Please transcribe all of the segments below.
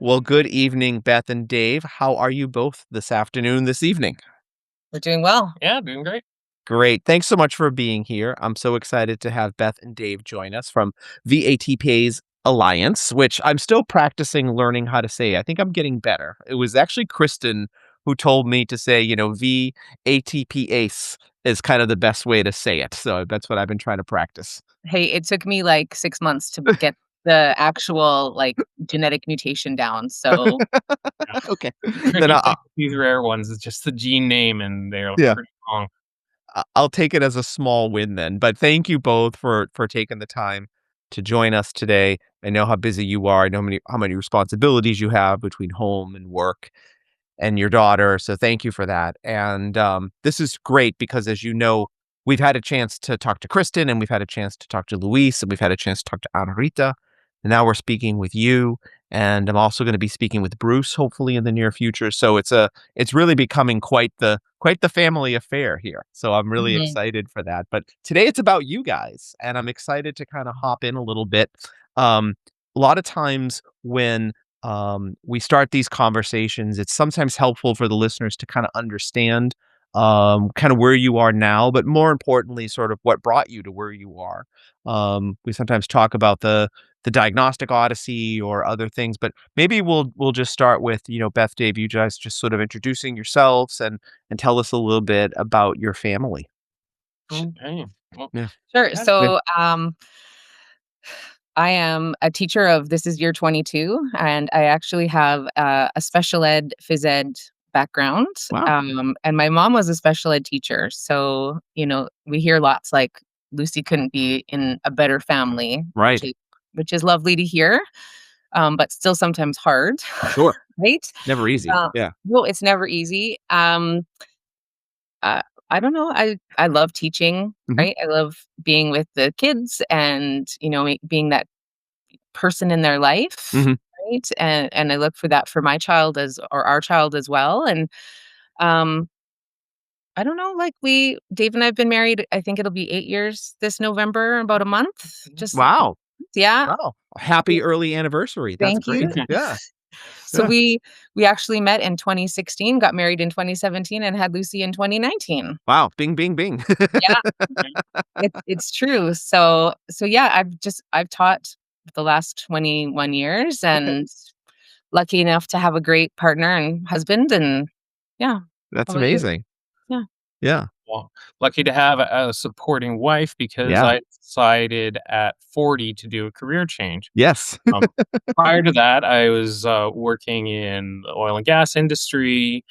Well, good evening, Beth and Dave. How are you both this evening? We're doing well. Yeah, doing great. Great. Thanks so much for being here. I'm so excited to have Beth and Dave join us from V-ATPase Alliance, which I'm still practicing learning how to say. I think I'm getting better. It was actually Kristen who told me to say, V-ATPase is kind of the best way to say it. So that's what I've been trying to practice. Hey, it took me like 6 months to get the actual, genetic mutation down, so Yeah. Okay. The Then tricky thing with these rare ones is just the gene name, and they're yeah. pretty long. I'll take it as a small win then. But thank you both for taking the time to join us today. I know how busy you are. I know how many responsibilities you have between home and work and your daughter. So thank you for that. And this is great because, as you know, we've had a chance to talk to Kristen, and we've had a chance to talk to Luis, and we've had a chance to talk to Ana Rita. And now we're speaking with you. And I'm also going to be speaking with Bruce, hopefully in the near future. So it's really becoming quite the family affair here. So I'm really Mhm. excited for that. But today it's about you guys, and I'm excited to kind of hop in a little bit. Um, a lot of times when we start these conversations, it's sometimes helpful for the listeners to kind of understand kind of where you are now, but more importantly, sort of what brought you to where you are. We sometimes talk about the diagnostic odyssey or other things, but maybe we'll just start with, Beth, Dave, you guys just sort of introducing yourselves and tell us a little bit about your family. Okay. Well, Yeah. Sure. yeah. Yeah. I am a teacher of this is year 22, and I actually have a special ed, phys ed background. Wow. And my mom was a special ed teacher. So, we hear lots like Lucy couldn't be in a better family, which Right. is which is lovely to hear, but still sometimes hard, Sure. right? Never easy. Uh, Yeah. well, it's never easy. Uh, I don't know. I love teaching, Hmm. right? I love being with the kids and, being that person in their life, Hmm. right? And I look for that for my child as or our child as well. And um I don't know, Dave and I have been married, I think it'll be 8 years this November, about a month. Just Wow. yeah. Wow. Happy early anniversary. That's Thank great. you. Yeah. So Yeah. we actually met in 2016, got married in 2017, and had Lucy in 2019. Wow. Bing, bing, bing. Yeah, it's true. So yeah, I've taught the last 21 years Okay. and lucky enough to have a great partner and husband, and yeah. That's How about you? amazing. Yeah. Yeah. Well, lucky to have a supporting wife because Yeah. I decided at 40 to do a career change. Yes. Um, Prior to that, I was working in the oil and gas industry,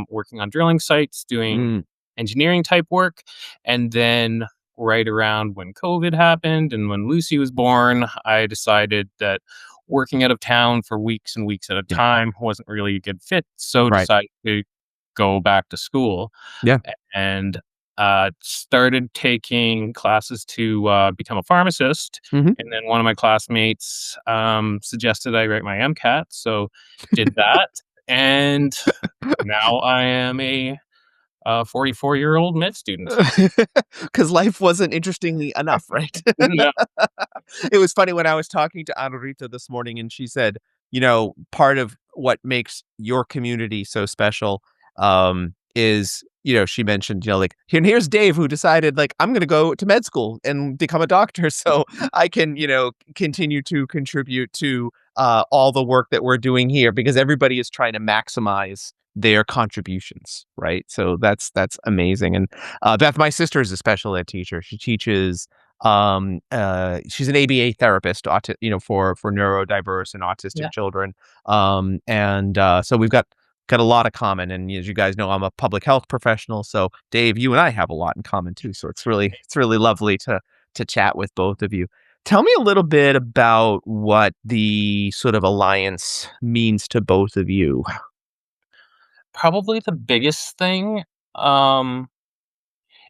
working on drilling sites, doing Mm, engineering type work. And then right around when COVID happened and when Lucy was born, I decided that working out of town for weeks and weeks at a yeah. time wasn't really a good fit. So Right. decided to go back to school Yeah. and started taking classes to become a pharmacist. Hmm. And then one of my classmates suggested I write my MCAT. So did that. And now I am a 44-year-old med student. Because life wasn't interestingly enough, right? No. It was funny when I was talking to Ana Rita this morning, and she said, part of what makes your community so special is, she mentioned, like, here's Dave who decided, like, I'm going to go to med school and become a doctor so I can, continue to contribute to all the work that we're doing here because everybody is trying to maximize their contributions, right? So that's amazing. And Beth, my sister, is a special ed teacher. She teaches she's an ABA therapist, for neurodiverse and autistic Yeah. children. And so we've got a lot of common. And as you guys know, I'm a public health professional. So Dave, you and I have a lot in common too. So it's really lovely to chat with both of you. Tell me a little bit about what the sort of alliance means to both of you. Probably the biggest thing um,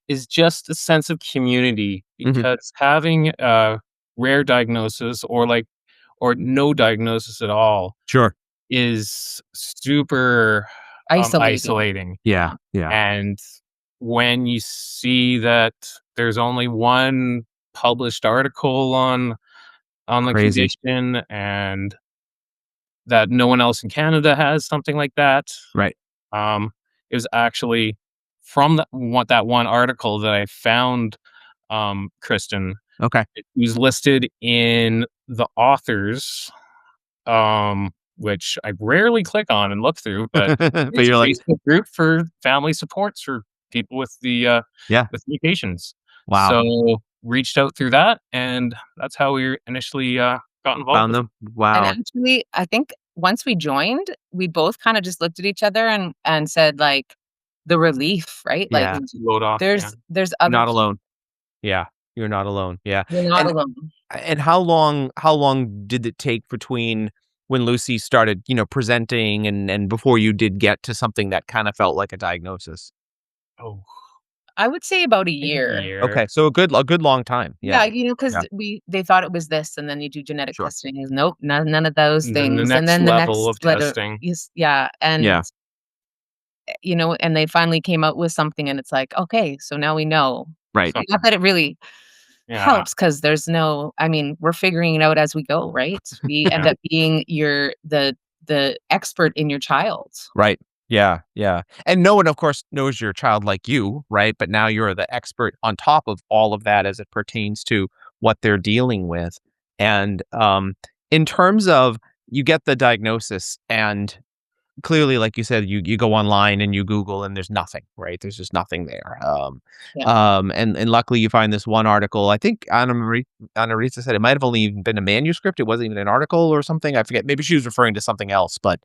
is just a sense of community Hmm. because having a rare diagnosis or no diagnosis at all Sure. is super Isolating. isolating. Yeah. Yeah. And when you see that there's only one published article on the Crazy. condition and that no one else in Canada has something like that. Right. Um, it was actually from that one article that I found, Kristen. Okay. It was listed in the authors, which I rarely click on and look through, but But it's a you're like, Facebook group for family supports for people with yeah, with mutations. wow, So reached out through that, and that's how we initially got involved found with. them. And Wow. actually, I think once we joined, we both kinda just looked at each other and said, like, the relief, right? Like, Yeah. Load off, yeah. there's You're other not people. alone. Yeah. You're not alone. Yeah. You're not And alone. how long did it take between when Lucy started, presenting and before you did get to something that kind of felt like a diagnosis? Oh, I would say about a maybe a year. year. Okay, so a good long time. Yeah, Yeah. because Yeah. they thought it was this, and then you do genetic Sure. testing, is nope, none of those And then the things, and next then the level next of letter testing. is yeah, Yeah. and, and they finally came out with something, and it's like, "Okay, so now we know." Right. So, Not that it really yeah, helps, because there's no I mean, we're figuring it out as we go, right? We end yeah. up being the expert in your child. Right. Yeah, yeah. And no one, of course, knows your child like you, right? But now you're the expert on top of all of that as it pertains to what they're dealing with. And in terms of you get the diagnosis and clearly, like you said, you go online and you Google and there's nothing, right? There's just nothing there. Yeah. And luckily you find this one article. I think Anna Rita said it might have only even been a manuscript. It wasn't even an article or something. I forget. Maybe she was referring to something else, but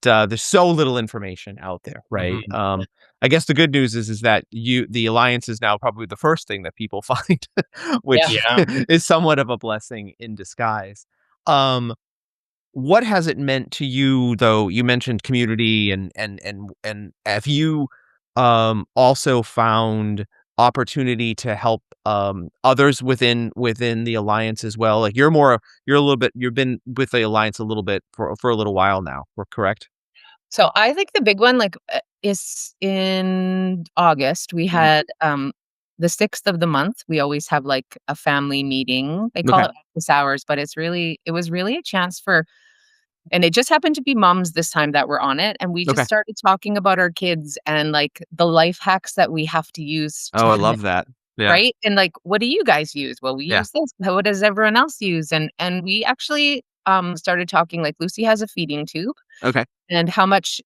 there's so little information out there, right? Mhm. I guess the good news is that the alliance is now probably the first thing that people find, Yeah. which Yeah. is somewhat of a blessing in disguise. Um, what has it meant to you, though? You mentioned community and have you, also found opportunity to help, others within the alliance as well? Like, you've been with the alliance a little bit for a little while now, we're correct? So I think the big one, like, is in August. We Mhm. had the 6th of the month. We always have like a family meeting. They call Okay, it office hours, but it was really a chance for, and it just happened to be moms this time that were on it. And we just okay. started talking about our kids and like the life hacks that we have to use Oh, to I have it, love that. Yeah, right? And like, what do you guys use? Well, we yeah. use this. What does everyone else use? And we actually started talking, like Lucy has a feeding tube, Okay, and how much,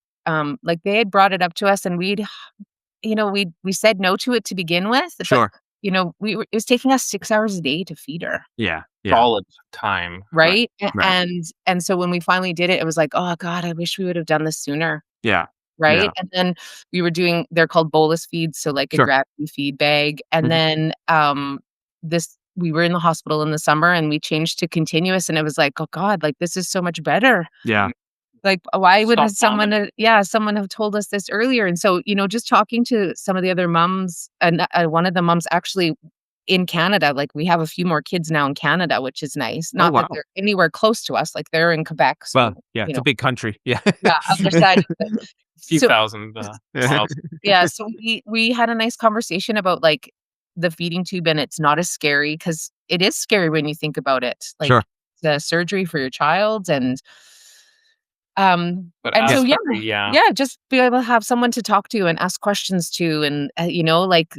like, they had brought it up to us, and we said no to it to begin with, but, sure. it was taking us 6 hours a day to feed her, Yeah, yeah. Solid time. Right, right? right. And so when we finally did it, it was like, "Oh god, I wish we would have done this sooner," Yeah, right? yeah. And then they're called bolus feeds, so, like, a Sure. gravity feed bag, and Mhm. then, this we were in the hospital in the summer, and we changed to continuous, and it was like, "Oh god, like, this is so much better." Yeah, Like, why would Stop someone vomiting. someone have told us this earlier? And so, just talking to some of the other moms, and, one of the moms actually in Canada, like, we have a few more kids now in Canada, which is nice. oh, Not that wow. they're anywhere close to us, like, they're in Quebec, Well, so, yeah, you it's a know big country. Yeah. yeah, other side of the Few so thousand miles. yeah, so we had a nice conversation about, like, the feeding tube, and it's not as scary because it is scary when you think about it, like, Sure. the surgery for your child, But and so, as yeah, for yeah. yeah, just be able to have someone to talk to and ask questions to, and, like,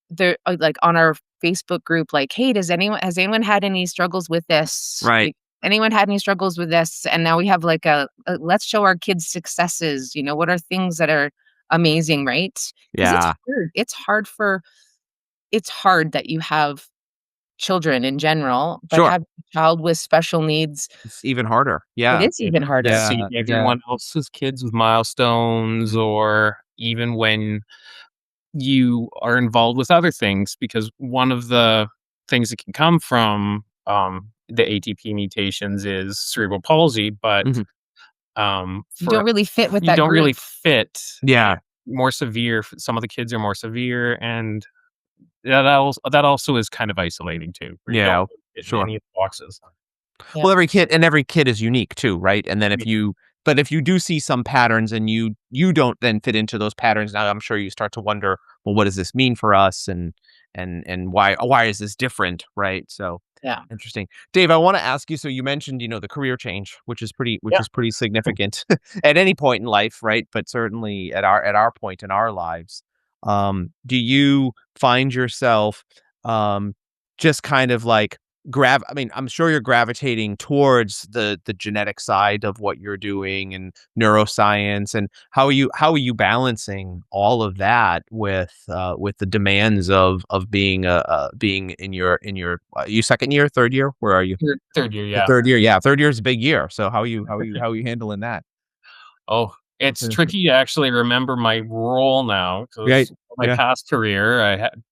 they're, like, on our Facebook group, like, "Hey, does anyone has anyone had any struggles with this? Right. Like, anyone had any struggles with this?" And now we have, like, a let's show our kids successes, what are things that are amazing, right? Because it's Yeah. hard. It's hard that you have children in general, but Sure. have a child with special needs, It's even harder. it Yeah. is even To harder. see Yeah, yeah. everyone else's kids with milestones, or even when you are involved with other things, because one of the things that can come from the ATP mutations is cerebral palsy, but Mhm. You don't for really fit with you that don't group. really fit. Yeah, More severe, some of the kids are more severe, and that also is kind of isolating too, where you don't yeah, really fit in sure. any of the boxes. Yeah. Well, every kid is unique too, right? And then if you do see some patterns and you don't then fit into those patterns, now I'm sure you start to wonder, well, what does this mean for us? And why is this different, right? So Yeah. Interesting. Dave, I want to ask you, so you mentioned, the career change, which Yeah. is pretty significant at any point in life, right? But certainly at our point in our lives. Do you find yourself just kind of like I mean, I'm sure you're gravitating towards the genetic side of what you're doing and neuroscience, and how are you balancing all of that with the demands of being in your you second year, third year? Where are you? Third year, The yeah. third year, yeah. Third year is a big year. So how are you handling that? Oh, it's Yeah. tricky to actually remember my role now Right. because my Yeah. past career, I had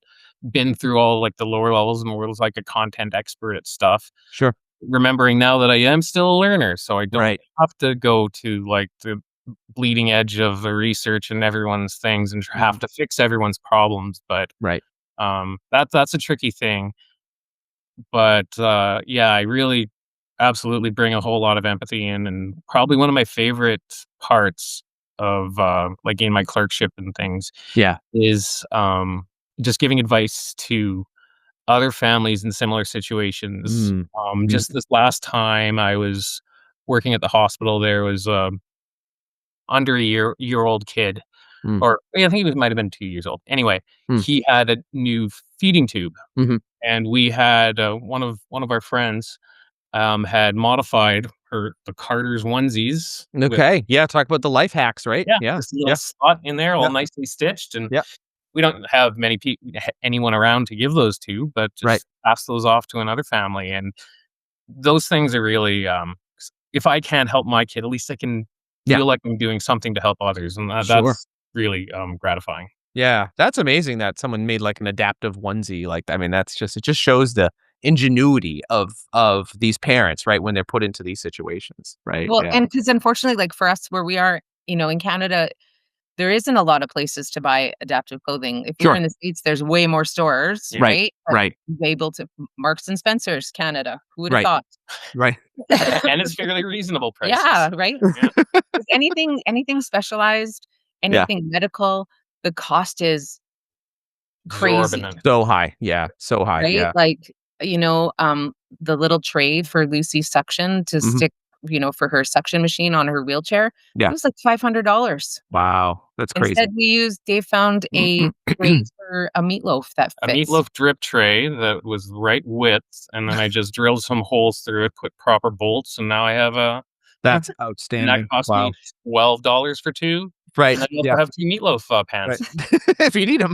been through all like the lower levels and was like a content expert at stuff. Sure. Remembering now that I am still a learner, so I don't Right. have to go to like the bleeding edge of the research and everyone's things and have Mhm. to fix everyone's problems. But Right. that's a tricky thing. But yeah, I really absolutely bring a whole lot of empathy in, and probably one of my favorite parts of like in my clerkship and things Yeah. is just giving advice to other families in similar situations. Mm. Mhm. Just this last time I was working at the hospital, there was a under a year old kid, Mm. or yeah, I think he was might have been 2 years old. Anyway, Mm. he had a new feeding tube, Mhm. and we had one of our friends had modified the Carter's onesies with Okay. Yeah, talk about the life hacks, right? yeah, Yeah. this little Yeah. spot in there all Yeah. nicely stitched, and Yeah. we don't have anyone around to give those to, but Right. just pass those off to another family, and those things are really, if I can't help my kid, at least I can Yeah. feel like I'm doing something to help others, and Sure. that's really, gratifying. Yeah. That's amazing that someone made like an adaptive onesie. Like, I mean, it just shows the ingenuity of these parents, right? When they're put into these situations. Right. Well, Yeah. and because unfortunately, like, for us where we are, in Canada, there isn't a lot of places to buy adaptive clothing. If you're Sure. in the States, there's way more stores, Yeah. Right. right? But Right. you're able to Marks& and Spencer's, Canada. Who would have Right. thought? Right. And it's fairly reasonable Yeah, prices. right? Yeah. 'Cause anything specialized, Yeah. anything medical, the cost is crazy, Exorbitant. So high. Yeah. So high. right? Yeah. Like, the little tray for Lucy's suction to Mhm. stick, for her suction machine on her wheelchair, it Yeah. was like $500. Wow. That's crazy. Instead, Dave found a tray for a meatloaf that A fits. meatloaf drip tray that was the right width, and then I just drilled some holes through it, put proper bolts, and now I have a That's and that outstanding. cost me Wow. $12 for 2, Right. and I also Yeah. have 2 meatloaf, Right. pans. If you need them.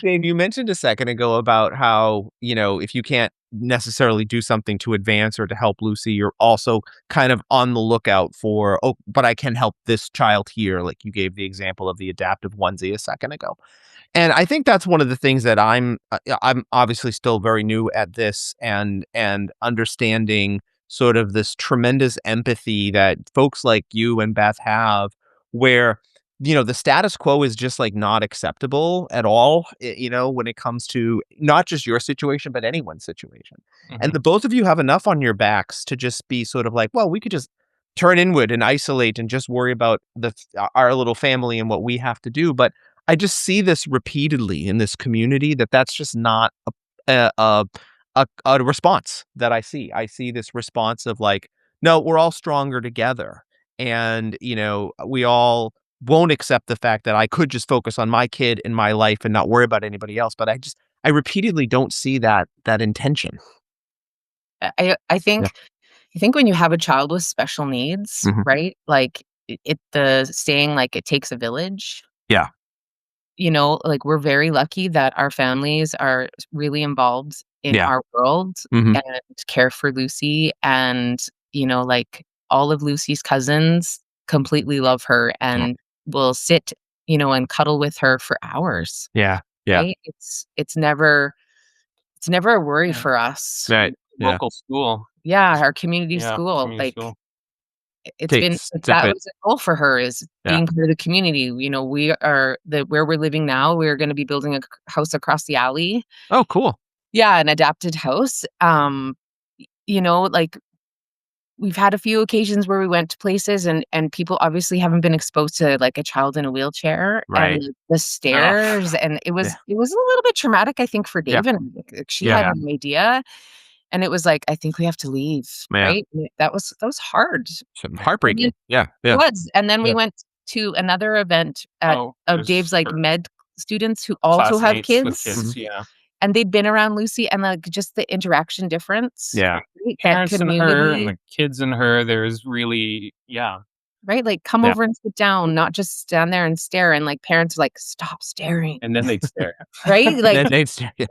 Dave, you mentioned a second ago about how, if you can't necessarily do something to advance or to help Lucy, you're also kind of on the lookout for, oh, but I can help this child here. Like you gave the example of the adaptive onesie a second ago. And I think that's one of the things that I'm obviously still very new at this, and understanding sort of this tremendous empathy that folks like you and Beth have, where the status quo is just like not acceptable at all, when it comes to not just your situation but anyone's situation. And Mhm. the both of you have enough on your backs to just be sort of like, well, we could just turn inward and isolate and just worry about our little family and what we have to do. But I just see this repeatedly in this community, that's just not a a a response that I see. I see this response of like, no, we're all stronger together, and we all won't accept the fact that I could just focus on my kid and my life and not worry about anybody else. But I repeatedly don't see that intention. I Yeah. think when you have a child with special needs, Mhm. right? Like, the saying, like, "It takes a village." Yeah. Like, we're very lucky that our families are really involved in Yeah. our world Mhm. and care for Lucy, and, like, all of Lucy's cousins completely love her Yeah. and will sit, and cuddle with her for hours, Yeah. Yeah. right? It's never a worry Yeah. for us. Right. Yeah. Local school. Yeah, our community Yeah, school, community like, school. it's Take been step that it. was a goal for her, is Yeah. being part of the community. We are where we're living now, we're gonna be building a house across the alley. Oh, cool. Yeah, an adapted house. Like, we've had a few occasions where we went to places and people obviously haven't been exposed to, like, a child in a wheelchair and, Right. like, the Oh, stairs, and it Yeah. was a little bit traumatic, I think, for Yeah. Dave and I. Like, she yeah. had no idea, and it was like, "I think we have to leave," Yeah. right? That was hard. And then Heartbreaking. Yeah. it Yeah. was, and then we Yeah. went to another event at Oh, of there's Dave's, like, her med students who also have classmates with kids, Mhm. kids, yeah. and they'd been around Lucy, and, like, just the interaction difference, Yeah. right? That Parents and her and community, the kids and her, there's really yeah. right? Like, come Yeah. over and sit down, not just stand there and stare, and, like, parents are like, "Stop staring," And then they'd stare. right? Like, They yeah. Yeah.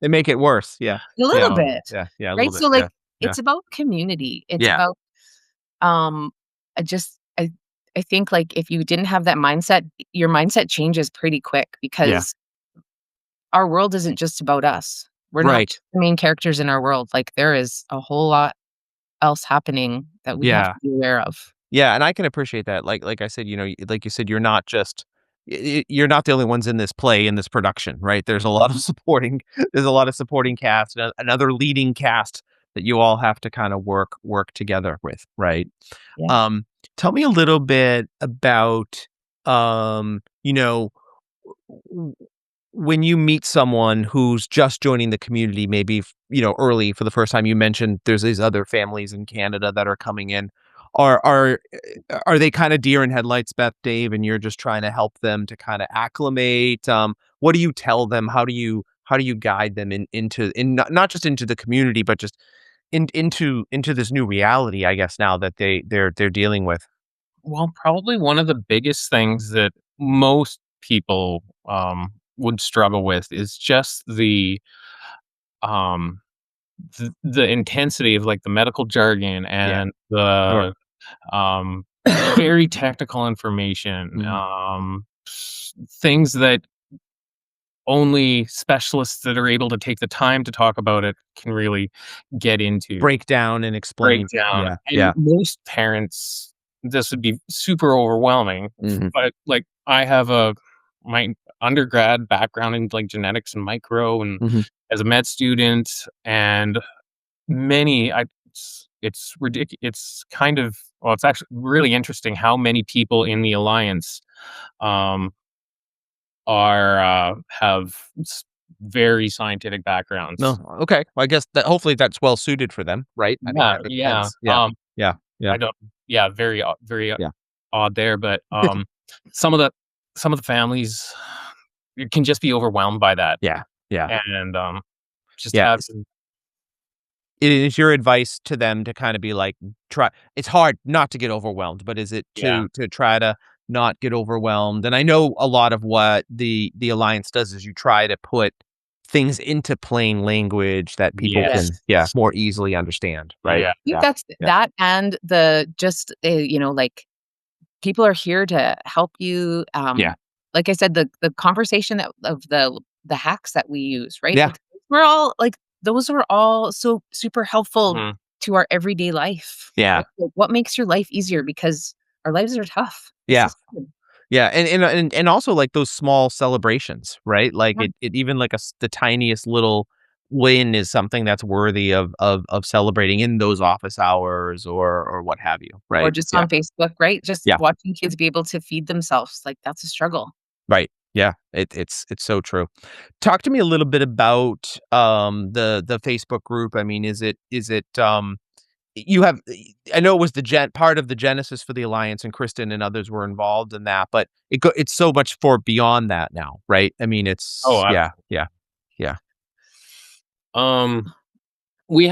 They make it worse. Yeah. a Yeah. little bit, Yeah. Yeah. A little right? bit. So, Yeah. like, Yeah. it's about community. It's Yeah. about, um, I just I think, like, if you didn't have that mindset, your mindset changes pretty quick Yeah. because our world isn't just about us. We're not Right. just the main characters in our world. Like, there is a whole lot else happening that we have Yeah. to be aware of. Yeah, and I can appreciate that. Like I said, like you said, you're not just you're not the only ones in this play, in this production, right? There's a lot of supporting there's a lot of supporting cast and another leading cast that you all have to kind of work together with, right? Yeah. Um, Tell me a little bit about um, you know, w- when you meet someone who's just joining the community, maybe early for the first time. You mentioned there's these other families in Canada that are coming in. Are they kind of deer in headlights, Beth, Dave, and you're just trying to help them to kind of acclimate? What do you tell them? How do you guide them into not just into the community, but just into this new reality, I guess, now that they're dealing with? Well, probably one of the biggest things that most people, would struggle with is just um, the intensity of, like, the medical jargon Yeah, and sure. the, um, very technical information, Mhm. things that only specialists that are able to take the time to talk about it can really get into. Break down and explain. Breakdown, Yeah, and yeah. most parents, this would be super overwhelming, Mhm, but, like, I have my undergrad background in, like, genetics and micro and mhm. as a med student, and many I it's kind of well, it's actually really interesting how many people in the alliance, um, have very scientific No, backgrounds. okay. Well, I guess that hopefully that's well suited for them, right? I mean, Yeah, that makes yeah, sense. Yeah, yeah, yeah, I don't yeah, very yeah, odd there, but, some of the some of the families, you can just be overwhelmed by that, yeah, yeah, and, just yeah. having Is your advice to them to kinda be like, try it's hard not to get overwhelmed, but is it yeah, to try to not get overwhelmed? And I know a lot of what the Alliance does is you try to put things into plain language that people Yes. can, yeah, more easily understand, right? yeah, I think Yeah, that's yeah, that and the just, like, people are here to help you, yeah, like I said, the conversation that of the hacks that we use, right? yeah, Like, we're all like, those were all so super helpful mhm, to our everyday life, yeah, right? Like, what makes your life easier? Because our lives are tough. This yeah. is hard. Yeah, and also, like, those small celebrations, right? Like, Yeah. it even, like, the tiniest little win is something that's worthy of celebrating in those office hours or what have you, Or right? just Yeah, on Facebook, right? Just yeah, watching kids be able to feed themselves, like, that's a struggle. right. Yeah, it's so true. Talk to me a little bit about, the Facebook group. I mean, you have I know it was the part of the genesis for the Alliance, and Kristen and others were involved in that, but it's so much for beyond that now, right? I mean, oh, it's yeah, yeah, yeah. um, we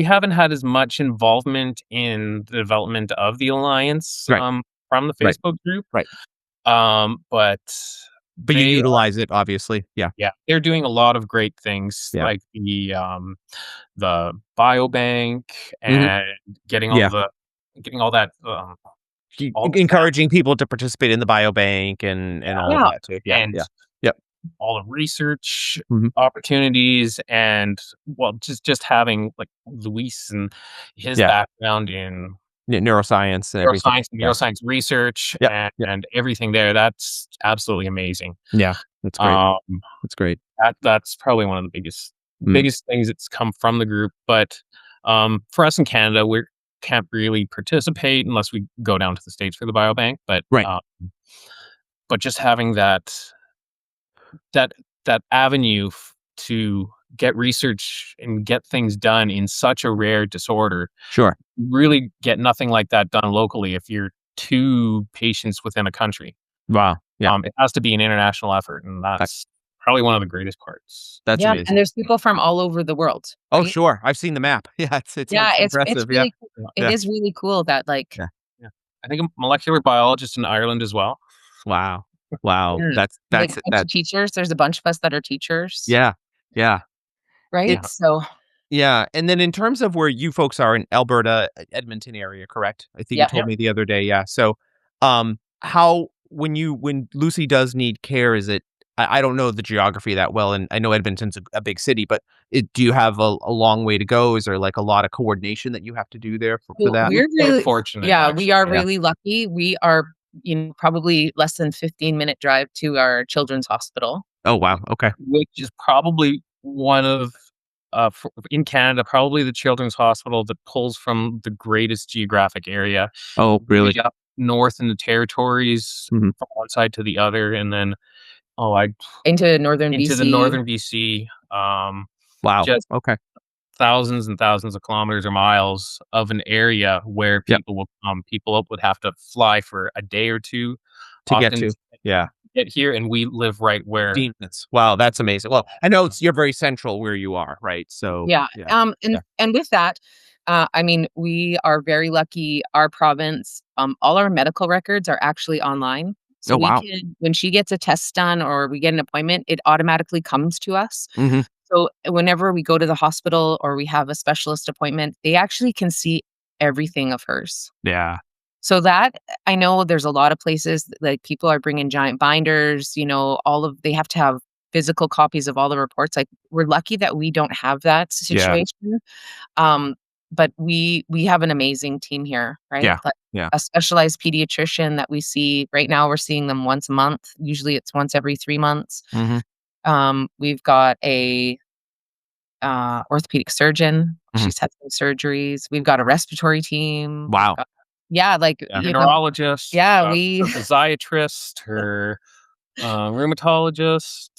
haven't had as much involvement in the development of the alliance, Right, from the right, Facebook group, right. but But you they utilize it, obviously. Yeah, yeah, they're doing a lot of great things, yeah. like the biobank Mhm. and getting all Yeah. the getting all that, all the Encouraging people to participate in the biobank and all of Yeah. that too. Yeah, and yeah. Yep. all the research Mhm. opportunities and, well, just having, like, Luis and his Yeah. background in Neuroscience and everything. Yeah. neuroscience research Yep, yep. and everything there, that's absolutely amazing. Yeah, that's great. Um, That's great. that's probably one of the Mm. biggest things that's come from the group, but, for us in Canada, can't really participate unless we go down to the States for the biobank. Right. But just having that that avenue to get research and get things done in such a rare disorder, Sure. really get nothing like that done locally if you're 2 patients within a country. Wow. Yeah. It has to be an international effort, and that's probably one of the greatest parts. That's Yeah, amazing. and there's people from all over the world, Oh, right? sure. I've seen the map. Yeah, it's Yeah, it's impressive. Yeah. really cool. It Yeah. is really cool that, like, Yeah. Yeah. I think a molecular biologist in Ireland as well. Wow. Wow. mm, That's like, that's a bunch that. of teachers, there's a bunch of us that are teachers, Yeah. Yeah. right? Yeah. It's So, yeah. And then in terms of where you folks are in Alberta, Edmonton area, correct? I think you yep. told me the other day. Yeah. So, how when Lucy does need care, is it? I don't know the geography that well, and I know Edmonton's a big city, but do you have a long way to go? Is there like a lot of coordination that you have to do there for Well, that? we're Quite really fortunate, yeah, we actually. are Yeah. really lucky. We are, probably less than 15-minute drive to our children's hospital. Oh, wow. Okay. Which is probably one of, in Canada, probably the children's hospital that pulls from the greatest geographic area. Oh, really? Way up north in the territories Mhm. from one side to the other, and then, Into northern into the BC. northern BC, Wow. just Okay. thousands and thousands of kilometers or miles of an area where Yep. people will come. People would have to fly for a day or 2 To get often to. Yeah. get here, and we live right where 15 minutes. Wow, that's amazing. Well, I know you're very central where you are, right? So, Yeah, yeah. and Yeah. and with that, I mean, we are very lucky. Our province, all our medical records are actually online. So Oh, we wow. can when she gets a test done or we get an appointment, it automatically comes to us. Mhm. So whenever we go to the hospital or we have a specialist appointment, they actually can see everything of hers. Yeah. So that I know there's a lot of places, like, people are bringing giant binders, they have to have physical copies of all the reports, like, we're lucky that we don't have that Yeah. situation, but we have an amazing team here, right? Yeah. Like, Yeah. a specialized pediatrician that we see right now, we're seeing them once a month, usually it's once every 3 months. Mhm. We've got a, orthopedic surgeon, Mhm. she's had some surgeries, we've got a respiratory team, we've Wow. got yeah, like, a neurologist, yeah, we a physiatrist, her rheumatologist.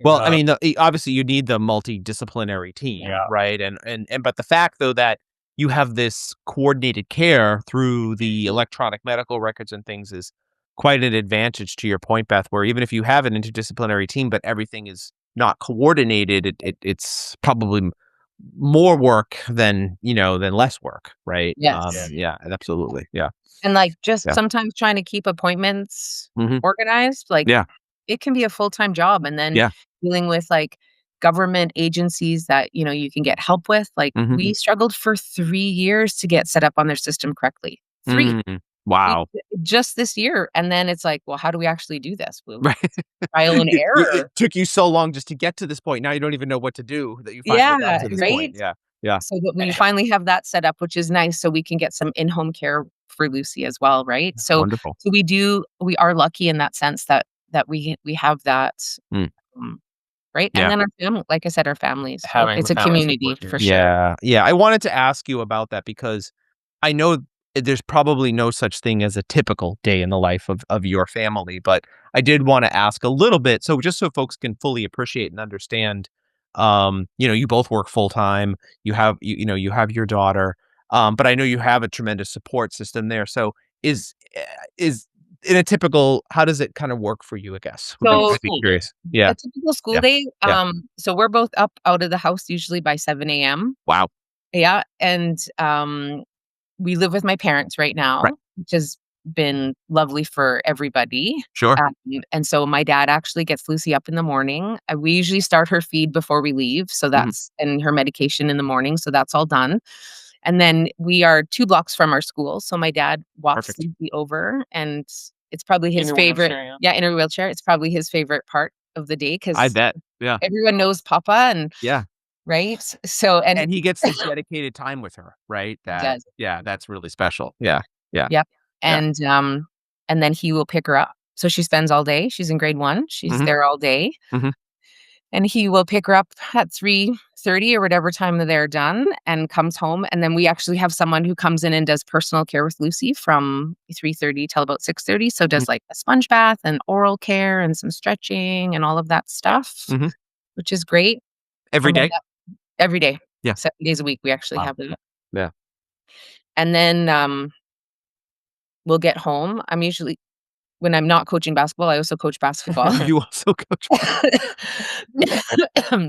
Well, I Uh, mean, obviously you need the multidisciplinary team, Yeah. right? And but the fact though that you have this coordinated care through the electronic medical records and things is quite an advantage to your point, Beth, where even if you have an interdisciplinary team, but everything is not coordinated, it's probably more work than less work, right? yes. Yeah, absolutely. Yeah. And, like, just Yeah. sometimes trying to keep appointments Mhm. organized, like, Yeah. it can be a full-time job, and then Yeah. dealing with, like, government agencies that, you can get help with, like, Mhm. we struggled for 3 years to get set up on their system correctly. 3. Mm. We Wow. just this year, and then it's like, "Well, how do we actually do this?" Well, Right. trial and It error. took you so long just to get to this point. Now you don't even know what to do that you finally got Yeah, to this point. right? Yeah. Yeah. So that we finally have that set up, which is nice, so we can get some in-home care for Lucy as well, right? So Wonderful. so we are lucky in that sense that we have that, Mm. um, right? And Yeah. then our family, like I said, our families. So having the it's a family community support here. for sure. Yeah. Yeah. I wanted to ask you about that because I know there's probably no such thing as a typical day in the life of your family, but I did want to ask a little bit. So just so folks can fully appreciate and understand, you both work full time. You have your daughter, but I know you have a tremendous support system there. So is in a typical, how does it kind of work for you? I guess So I'd be curious. Yeah. a typical school Yeah. day, Yeah. so we're both up out of the house usually by 7 a.m. Wow. Yeah, and, we live with my parents right now, Right. which has been lovely for everybody. Sure. And so my dad actually gets Lucy up in the morning. We usually start her feed before we leave, so Mhm. and her medication in the morning, so that's all done. And then we are 2 blocks from our school, so my dad walks Perfect. Lucy over, and it's probably his In a favorite wheelchair, yeah. in a wheelchair. It's probably his favorite part of the day I because bet. Yeah. everyone knows Papa and Yeah. right? So and And he gets this dedicated time with her, right? he does. That's really special. Yeah. Yeah. Yep. Yeah. And then he will pick her up. So she spends all day. She's in grade 1. She's Mhm. there all day. Mhm. And he will pick her up at 3:30 or whatever time that they're done and comes home. And then we actually have someone who comes in and does personal care with Lucy from 3:30 till about 6:30. So Mhm. does like a sponge bath and oral care and some stretching and all of that stuff, Mhm. which is great. Every And then day? every day, Yeah. 7 days a week, we actually Wow. have it. Yeah. And then we'll get home. I'm usually, when I'm not coaching basketball, I also coach basketball. You also coach.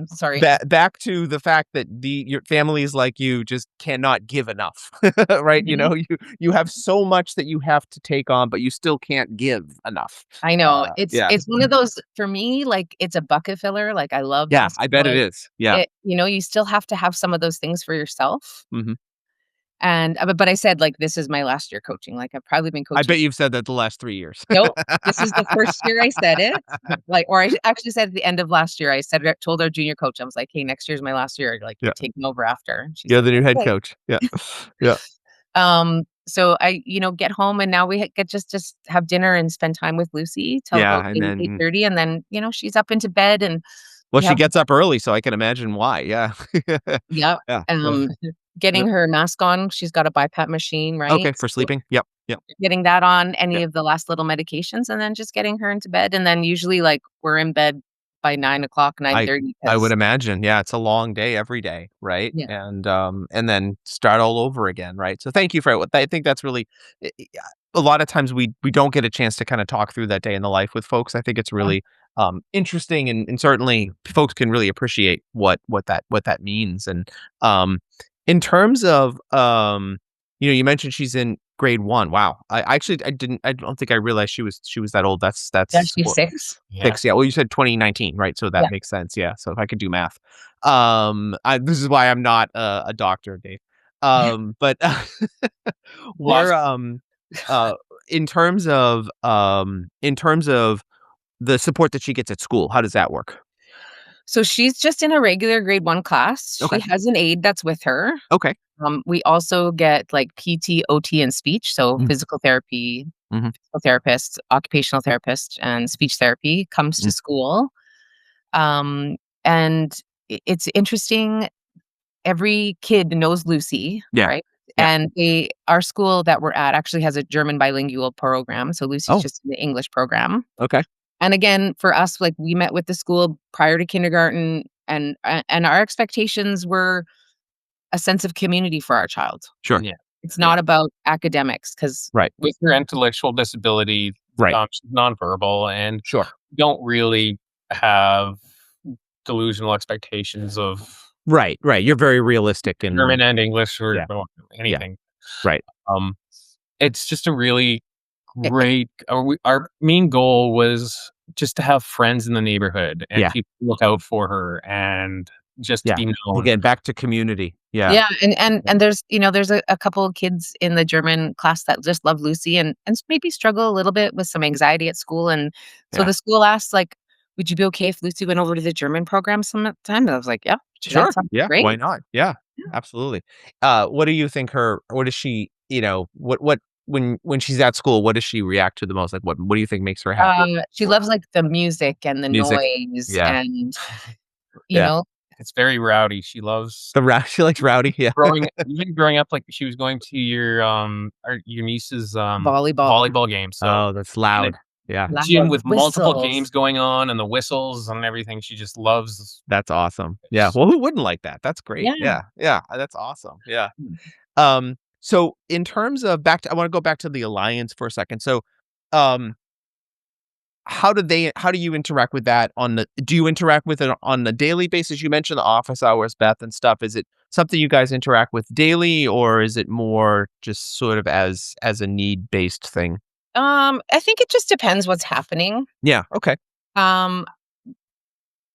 Sorry. Back to the fact that your families like you just cannot give enough, right? You Mhm. know, you have so much that you have to take on, but you still can't give enough. I know. It's Yeah. it's one of those, for me, like, it's a bucket filler. Like, I love Yeah, I bet basketball. it is. Yeah. You still have to have some of those things for yourself. Mhm. And but I said, like, this is my last year coaching. Like, I've probably been I coaching. bet you've said that the last 3 years. Nope, this is the first year I said it. Like, or actually said at the end of last year, I said it, told our junior coach, I was like, "Hey, next year's my last year. Like, you're Yeah. taking over after." And she's You're like, the new head "Okay." coach. Yeah. Yeah. So I, get home, and now we get just have dinner and spend time with Lucy till about Yeah, and 8, then 8:30, and then, she's up into bed, and well, we she have. gets up early, so I can imagine why. Yeah. Yep. Yeah. Getting Yep. her mask on, she's got a BiPAP machine, right? Okay, for So sleeping. Yep. Yep. getting that on, any Yep. of the last little medications, and then just getting her into bed, and then usually, like, we're in bed by 9 o'clock, I 9:30, I would 'cause imagine, yeah, it's a long day every day, right? yeah. And then start all over again, right? So thank you for it. I think that's really a lot of times we don't get a chance to kind of talk through that day in the life with folks. I think it's Yeah. really interesting, and certainly folks can really appreciate what that means. And um in terms of you mentioned she's in grade 1. Wow. I don't think I realized she was that old. Yeah, That's she's 6. Yeah. 6, yeah, well, you said 2019, right? So that Yeah. makes sense, yeah, so if I could do math. This is why I'm not a doctor, Dave. But Well, where, uh, in terms of the support that she gets at school, how does that work? So she's just in a regular grade 1 class. She Okay, has an aide that's with her. okay. We also get, like, PT, OT, and speech, so Mm, physical therapy, mhm, physical therapist, occupational therapist, and speech therapy comes to mm, school. Um, and it's interesting, every kid knows Lucy, yeah, right? yeah. And our school that we're at actually has a German bilingual program, so Lucy's Oh, just in the English program. okay, And again, for us, like, we met with the school prior to kindergarten, and our expectations were a sense of community for our child. sure, yeah. It's yeah, not about academics, because right, With your intellectual disability, right, she's nonverbal and sure, don't really have delusional expectations of right, right, you're very realistic and German and English or yeah, yeah, anything. right, Um, it's just a really Eh, great our main goal was just to have friends in the neighborhood and yeah, people look out for her and just to yeah. be known. Again, back to community, yeah, yeah, and there's a couple of kids in the German class that just love Lucy, and maybe struggle a little bit with some anxiety at school, and so yeah. the school asked, like, "Would you be okay if Lucy went over to the German program sometime?" And I was like, "Yeah, that Sure. sounds Yeah. great." Why not? Yeah. Absolutely. What do you think what does she, what when she's at school, what does she react to the most? Like what do you think makes her happy? She loves, like, the music and the Music. noise, Yeah. and, you Yeah. know, It's very rowdy. She loves She likes rowdy. Yeah. growing up, like, she was going to your niece's, volleyball, volleyball game, so Oh, that's in a loud. Yeah. gym loud with multiple games whistles. going on and the whistles and everything, she just loves That's awesome. Yeah. Well, who wouldn't like that? That's great. Yeah. Yeah. Yeah. That's awesome. Yeah. So in terms of I want to go back to the alliance for a second. So, um, how do you interact with that do you interact with it on a daily basis? You mentioned the office hours, Beth, and stuff. Is it something you guys interact with daily, or is it more just sort of as a need-based thing? I think it just depends what's happening. Yeah, okay. Um,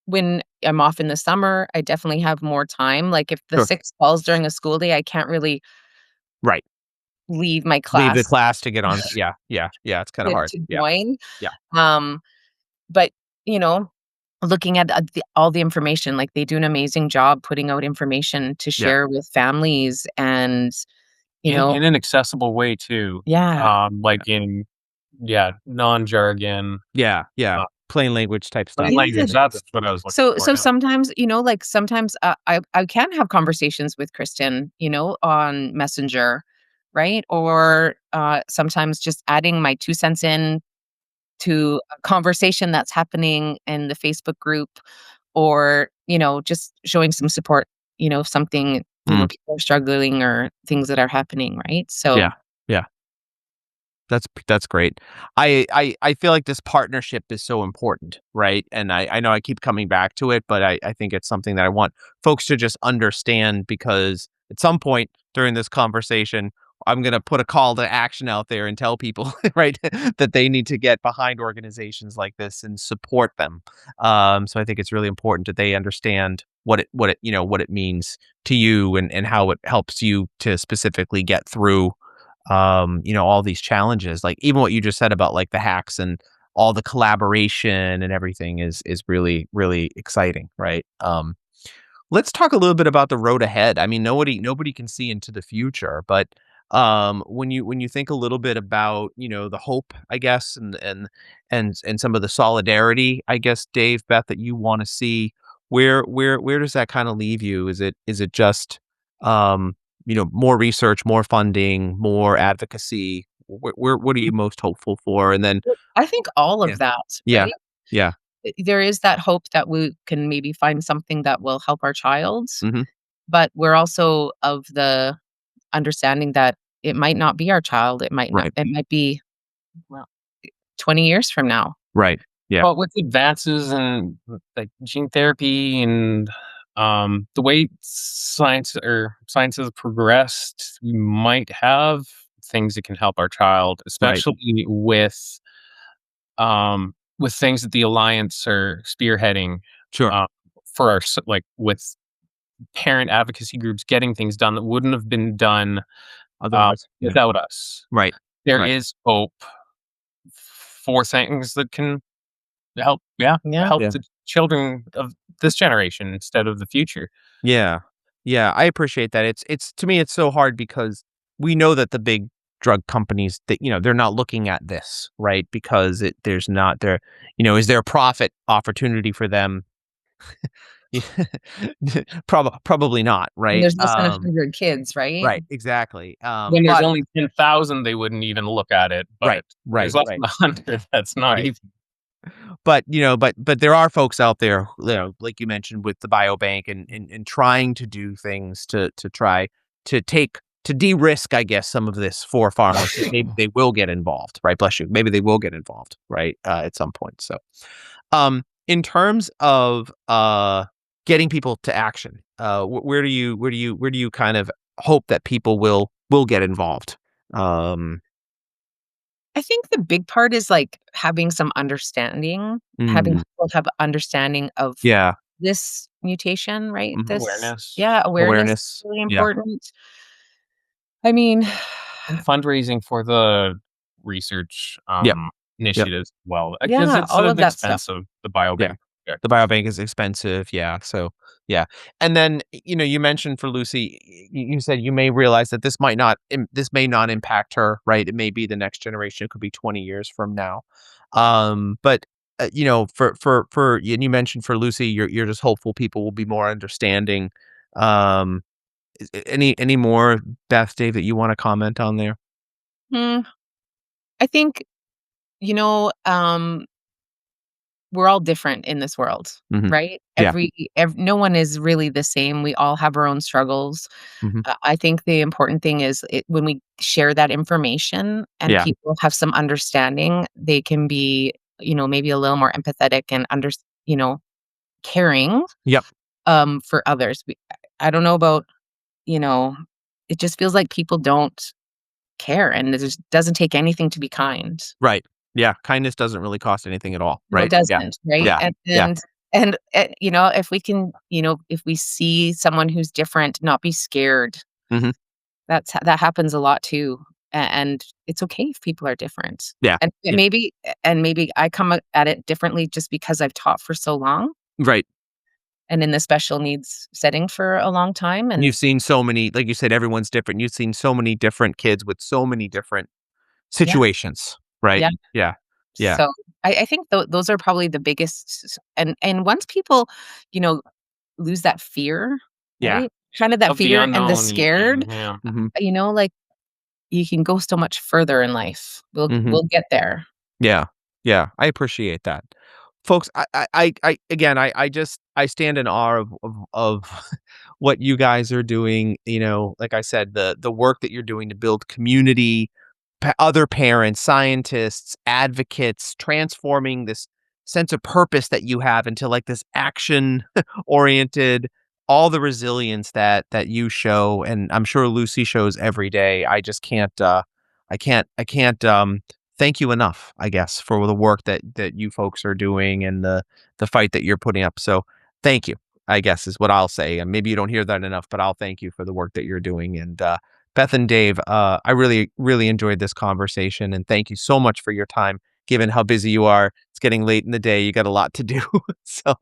when I'm off in the summer, I definitely have more time. Like, if the Sure. 6 falls during a school day, I can't really Right. leave my Leave the class class to get on. Yeah, yeah, yeah, it's kinda hard. to Yeah, join. yeah, Um, but, you know, looking at, all the information, like, they do an amazing job putting out information to yeah, share with families, and, you know in an accessible way too, yeah. like in, yeah, non-jargon. yeah, yeah. plain language type stuff. Plain language, Yeah. that's what I was looking So for, yeah. sometimes, like sometimes I can have conversations with Kristen, on Messenger, right? Or sometimes just adding my 2 cents in to a conversation that's happening in the Facebook group, or just showing some support, if something, Mm. people are struggling or things that are happening, right? So Yeah. Yeah. That's great. I feel like this partnership is so important, right? And I know I keep coming back to it, but I think it's something that I want folks to just understand, because at some point during this conversation, I'm gonna put a call to action out there and tell people, right, that they need to get behind organizations like this and support them. So I think it's really important that they understand what it means to you, and how it helps you to specifically get through all these challenges. Like even what you just said about like the hacks and all the collaboration and everything is really, really exciting, right? Let's talk a little bit about the road ahead. I mean, nobody can see into the future, but when you think a little bit about, the hope, I guess, and some of the solidarity, I guess, Dave, Beth, that you want to see, where does that kind of leave you? Is it just more research, more funding, more advocacy? What are you most hopeful for? And then I think all yeah, of that, yeah, right? yeah, There is that hope that we can maybe find something that will help our child, hmm, but we're also of the understanding that it might not be our child. right, It might be, well, 20 years from now. right, yeah, Well, with advances in, like, gene therapy and, the way science has progressed, we might have things that can help our child, right, especially with things that the Alliance are spearheading, sure. uh, for like, with parent advocacy groups getting things done that wouldn't have been done, Otherwise, yeah, without us. right, There right, is hope for things that can help, yeah, Yeah. help yeah. the children of this generation instead of the future. Yeah. Yeah, I appreciate that. It's to me it's so hard because we know that the big drug companies that they're not looking at this, right? Because there's not there, is there a profit opportunity for them? Probably not, And right? there's less than 100 kids, right? Right, exactly. When there's But only 10,000, they wouldn't even look at it, right, but right, there's less right, than 100, that's not right. even. But there are folks out there, like you mentioned with the biobank, and trying to do things to try to de-risk, I guess, some of this for farmers. That maybe they will get involved, right? Bless you. Maybe they will get involved, right? At some point. So, in terms of getting people to action, where do you kind of hope that people will get involved? Um, I think the big part is, like, having some understanding, having mm, people have understanding of yeah. this mutation, right? Mhm. This Awareness Yeah, awareness is Awareness. really Yeah. important. I mean, and fundraising for the research, Yep. Yep. initiatives, well, because yeah, it's all of an that stuff. expensive, the Yeah. biobank project. The biobank is expensive, yeah, so yeah, and then, you mentioned for Lucy, you said you may realize that this may not impact her, right? It may be the next generation, it could be 20 years from now, but, for and you mentioned for Lucy, you're just hopeful people will be more understanding, um, any more, Beth, Dave, that you wanna comment on there? Hmm, I think, you know, um, we're all different in this world, Mhm. right? Yeah. No one is really the same. We all have our own struggles. Mhm. I think the important thing is when we share that information and Yeah. people have some understanding, they can be, maybe a little more empathetic and you know, caring, Yep. for others. I don't know about, you know, it just feels like people don't care, and it just doesn't take anything to be kind. Right. Yeah, kindness doesn't really cost anything at all, No, it right? Yeah. doesn't, right? Yeah. And Yeah. and and, if we can, if we see someone who's different, not be scared. Mhm. That happens a lot too, and it's okay if people are different. Yeah. And Yeah. maybe I come at it differently just because I've taught for so long Right. and in the special needs setting for a long time, And and you've seen so many, like you said, everyone's different. You've seen so many different kids with so many different yeah, situations, right? yeah. Yeah. Yeah. So, I think those are probably the biggest. And once people, you know, lose that fear, Yeah. right? Kind of that Of the fear and the unknown scared, even, yeah. Mhm. you know, like you can go so much further in life. Mhm. We'll get there. Yeah. Yeah, I appreciate that. Folks, I again, I stand in awe of what you guys are doing, like I said, the work that you're doing to build community, other parents, scientists, advocates, transforming this sense of purpose that you have into like this action oriented, all the resilience that you show, and I'm sure Lucy shows every day. I just can't I can't thank you enough, I guess, for the work that you folks are doing and the fight that you're putting up. So thank you, I guess, is what I'll say. And maybe you don't hear that enough, but I'll thank you for the work that you're doing. And Beth and Dave, I really, really enjoyed this conversation, and thank you so much for your time. Given how busy you are, it's getting late in the day. You got a lot to do, so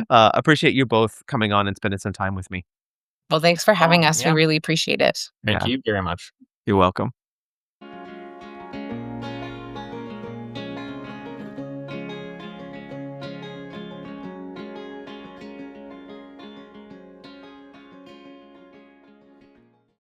appreciate you both coming on and spending some time with me. Well, thanks for Oh, having us. We yeah. really appreciate it. Thank Yeah, you very much. you're welcome.